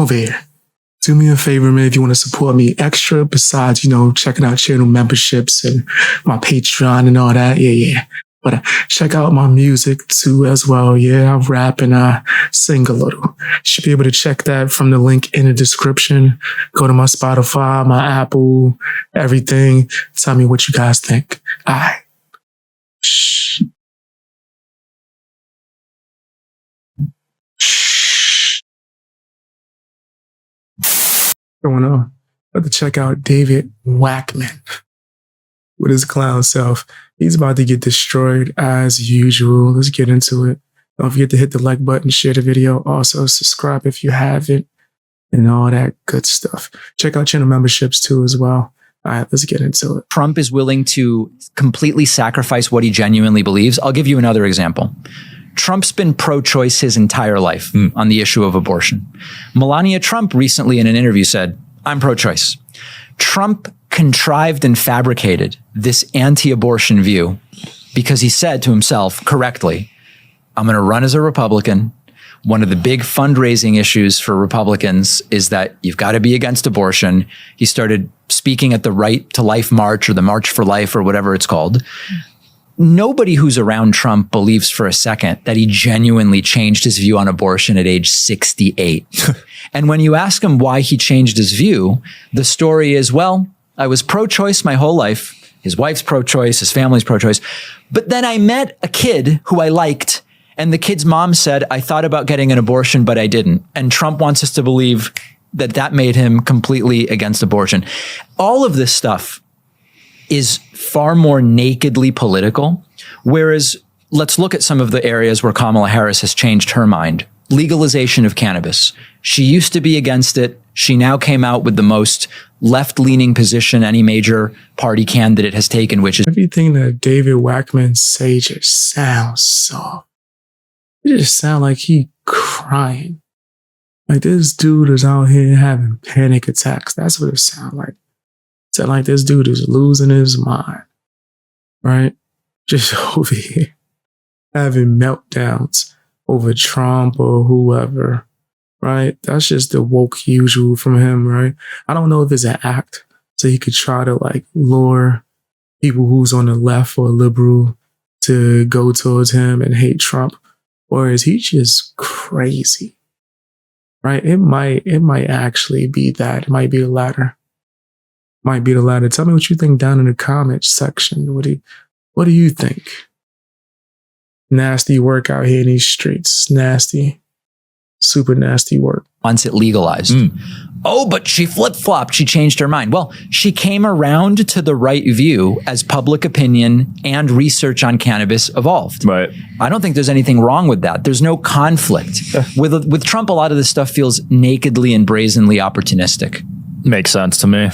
over here. Do me a favor, man, if you want to support me extra besides, checking out channel memberships and my Patreon and all that. Yeah. But check out my music too as well. Yeah, I rap and I sing a little. You should be able to check that from the link in the description. Go to my Spotify, my Apple, everything. Tell me what you guys think. All right. Shh. Going on. About to check out David Pakman with his clown self. He's about to get destroyed as usual. Let's get into it. Don't forget to hit the like button, share the video. Also, subscribe if you haven't, and all that good stuff. Check out channel memberships too as well. All right, let's get into it. Trump is willing to completely sacrifice what he genuinely believes. I'll give you another example. Trump's been pro-choice his entire life on the issue of abortion. Melania Trump recently in an interview said, "I'm pro-choice." Trump contrived and fabricated this anti-abortion view because he said to himself correctly, "I'm going to run as a Republican. One of the big fundraising issues for Republicans is that you've got to be against abortion." He started speaking at the Right to Life March or the March for Life or whatever it's called. Nobody who's around Trump believes for a second that he genuinely changed his view on abortion at age 68. And when you ask him why he changed his view, the story is, well, I was pro-choice my whole life. His wife's pro-choice, his family's pro-choice. But then I met a kid who I liked, and the kid's mom said, I thought about getting an abortion, but I didn't. And Trump wants us to believe that that made him completely against abortion. All of this stuff is far more nakedly political, whereas let's look at some of the areas where Kamala Harris has changed her mind. Legalization of cannabis. She used to be against it. She now came out with the most left-leaning position any major party candidate has taken, which is everything that David Pakman say just sounds soft. It just sounds like he crying. Like this dude is out here having panic attacks. That's what it sounds like. It sounds like this dude is losing his mind, right? Just over here having meltdowns over Trump or whoever, right? That's just the woke usual from him, right? I don't know if it's an act so he could try to like lure people who's on the left or liberal to go towards him and hate Trump, or is he just crazy, right? It might actually be that. It might be the latter. Might be the latter. Tell me what you think down in the comments section. What do you think? Nasty work out here in these streets. Nasty. Super nasty work. Once it legalized. Oh, but she flip-flopped. She changed her mind. Well, she came around to the right view as public opinion and research on cannabis evolved. Right. I don't think there's anything wrong with that. There's no conflict. With Trump, a lot of this stuff feels nakedly and brazenly opportunistic. Makes sense to me.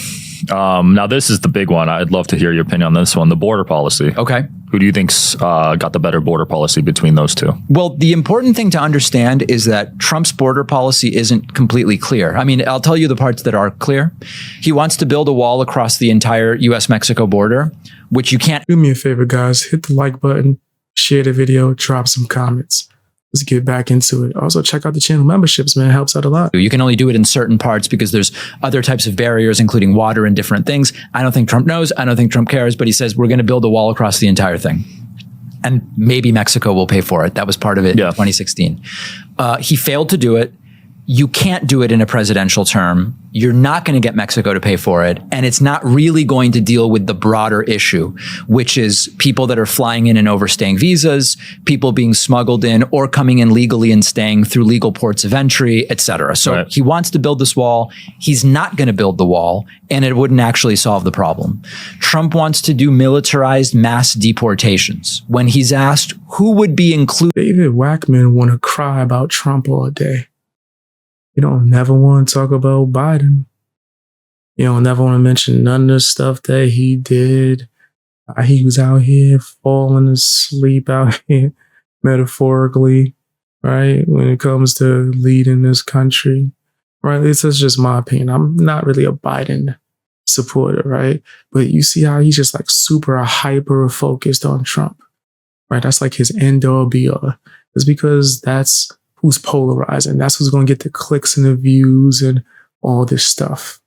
Now, this is the big one. I'd love to hear your opinion on this one, the border policy. Okay. Who do you think's got the better border policy between those two? Well, the important thing to understand is that Trump's border policy isn't completely clear. I mean, I'll tell you the parts that are clear. He wants to build a wall across the entire U.S.-Mexico border, which you can't. Do me a favor, guys. Hit the like button, share the video, drop some comments. Let's get back into it. Also, check out the channel memberships, man. It helps out a lot. You can only do it in certain parts because there's other types of barriers, including water and different things. I don't think Trump knows. I don't think Trump cares, but he says we're going to build a wall across the entire thing. And maybe Mexico will pay for it. That was part of it in 2016. He failed to do it. You can't do it in a presidential term. You're not going to get Mexico to pay for it. And it's not really going to deal with the broader issue, which is people that are flying in and overstaying visas, people being smuggled in or coming in legally and staying through legal ports of entry, et cetera. So he wants to build this wall. He's not going to build the wall, and it wouldn't actually solve the problem. Trump wants to do militarized mass deportations. When he's asked who would be included. David Pakman want to cry about Trump all day. You don't never want to talk about Biden. You don't never want to mention none of the stuff that he did. He was out here falling asleep out here, metaphorically, right? When it comes to leading this country, right? This is just my opinion. I'm not really a Biden supporter, right? But you see how he's just like super hyper focused on Trump, right? That's like his end all be all. It's because that's who who's polarizing. That's who's going to get the clicks and the views and all this stuff.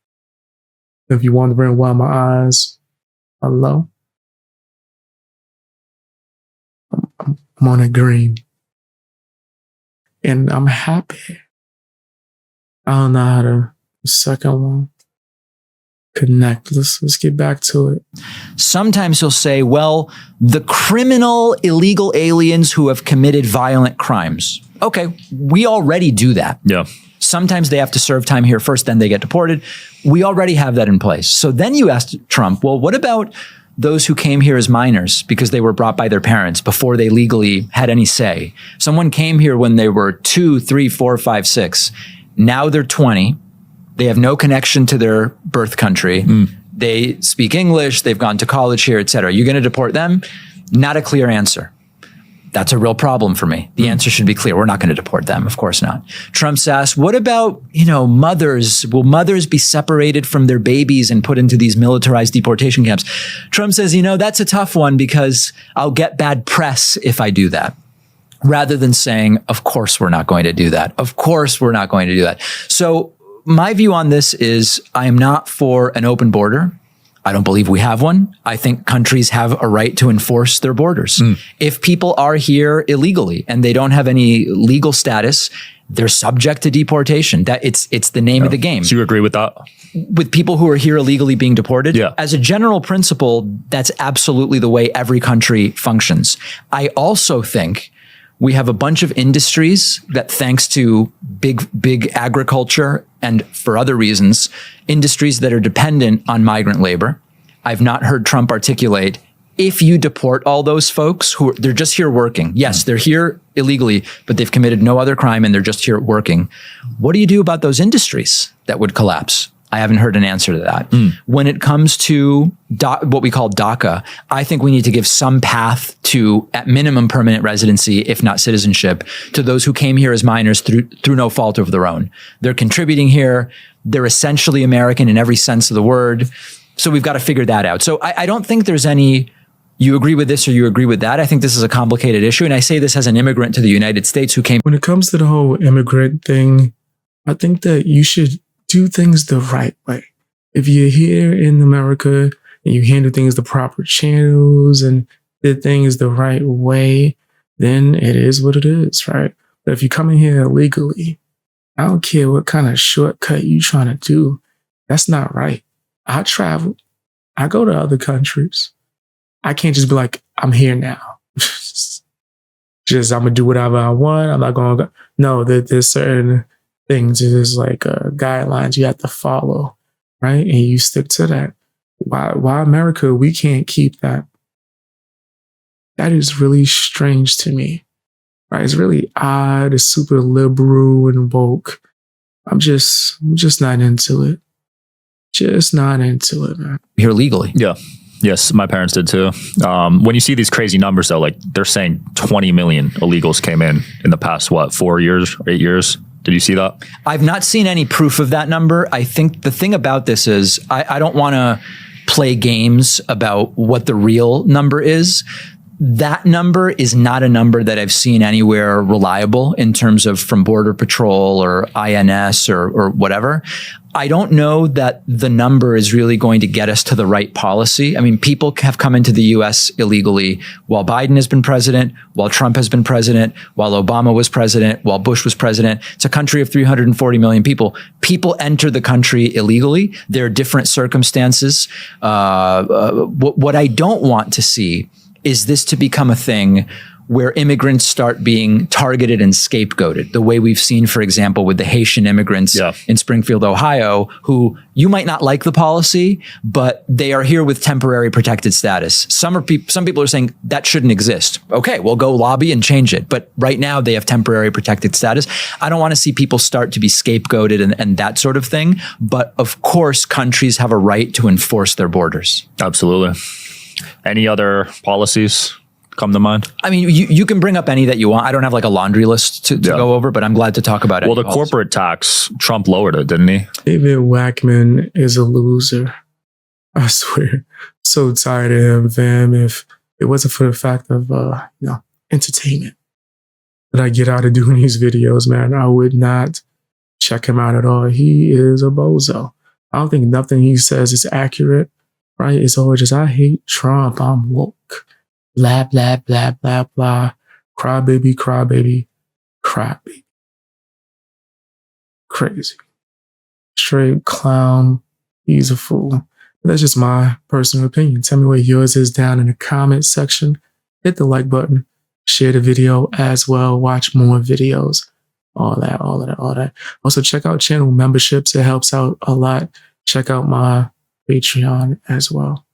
If you're wondering why my eyes are low, I'm on a green. And I'm happy. I don't know how to the second one connect. Let's get back to it. Sometimes he'll say, well, the criminal illegal aliens who have committed violent crimes. Okay, we already do that. Yeah. Sometimes they have to serve time here first, then they get deported. We already have that in place. So then you asked Trump, well, what about those who came here as minors because they were brought by their parents before they legally had any say? Someone came here when they were 2, 3, 4, 5, 6. Now they're 20. They have no connection to their birth country. They speak English. They've gone to college here, et cetera. You're going to deport them? Not a clear answer. That's a real problem for me. The answer should be clear. We're not going to deport them. Of course not. Trump's asked, what about, mothers? Will mothers be separated from their babies and put into these militarized deportation camps? Trump says, that's a tough one because I'll get bad press if I do that. Rather than saying, of course, we're not going to do that. Of course, we're not going to do that. So my view on this is I am not for an open border. I don't believe we have one. I think countries have a right to enforce their borders. If people are here illegally and they don't have any legal status, they're subject to deportation. That it's the name of the game. So you agree with that? With people who are here illegally being deported? Yeah. As a general principle, that's absolutely the way every country functions. I also think we have a bunch of industries that, thanks to big agriculture and for other reasons, industries that are dependent on migrant labor. I've not heard Trump articulate, if you deport all those folks they're just here working. Yes, they're here illegally, but they've committed no other crime and they're just here working. What do you do about those industries that would collapse? I haven't heard an answer to that. When it comes to what we call DACA, I think we need to give some path to, at minimum, permanent residency, if not citizenship, to those who came here as minors through no fault of their own. They're contributing here. They're essentially American in every sense of the word. So we've got to figure that out. So I don't think there's any, you agree with this or you agree with that. I think this is a complicated issue. And I say this as an immigrant to the United States who came. When it comes to the whole immigrant thing, I think that you should do things the right way. If you're here in America and you handle things the proper channels and did things the right way, then it is what it is, right? But if you come in here illegally, I don't care what kind of shortcut you trying to do. That's not right. I travel. I go to other countries. I can't just be like, I'm here now. just I'm going to do whatever I want. I'm not going to go. No, there's certain things. There's like guidelines you have to follow, right? And you stick to that. Why America, we can't keep that? That is really strange to me, right? It's really odd. It's super liberal and woke. I'm just not into it. Just not into it, man. Here legally. Yeah. Yes, my parents did too. When you see these crazy numbers though, like they're saying 20 million illegals came in the past, 4 years, 8 years? Did you see that? I've not seen any proof of that number. I think the thing about this is I don't want to play games about what the real number is. That number is not a number that I've seen anywhere reliable in terms of from Border Patrol or INS or whatever. I don't know that the number is really going to get us to the right policy. I mean, people have come into the US illegally while Biden has been president, while Trump has been president, while Obama was president, while Bush was president. It's a country of 340 million people. People enter the country illegally. There are different circumstances. What I don't want to see is this to become a thing where immigrants start being targeted and scapegoated, the way we've seen, for example, with the Haitian immigrants in Springfield, Ohio, who you might not like the policy, but they are here with temporary protected status. Some people are saying that shouldn't exist. Okay, well, go lobby and change it. But right now they have temporary protected status. I don't want to see people start to be scapegoated and that sort of thing. But of course, countries have a right to enforce their borders. Absolutely. Any other policies come to mind? I mean, you can bring up any that you want. I don't have like a laundry list to go over, but I'm glad to talk about it. Well, the corporate tax, Trump lowered it, didn't he? David Wackman is a loser. I swear. So tired of him, fam. If it wasn't for the fact of, entertainment, that I get out of doing these videos, man. I would not check him out at all. He is a bozo. I don't think nothing he says is accurate, right? It's always just, I hate Trump. I'm woke. Blah, blah, blah, blah, blah. Crybaby, crybaby, crybaby. Crazy. Straight clown. He's a fool. That's just my personal opinion. Tell me what yours is down in the comment section. Hit the like button. Share the video as well. Watch more videos. All that, all of that, all that. Also, check out channel memberships. It helps out a lot. Check out my Patreon as well.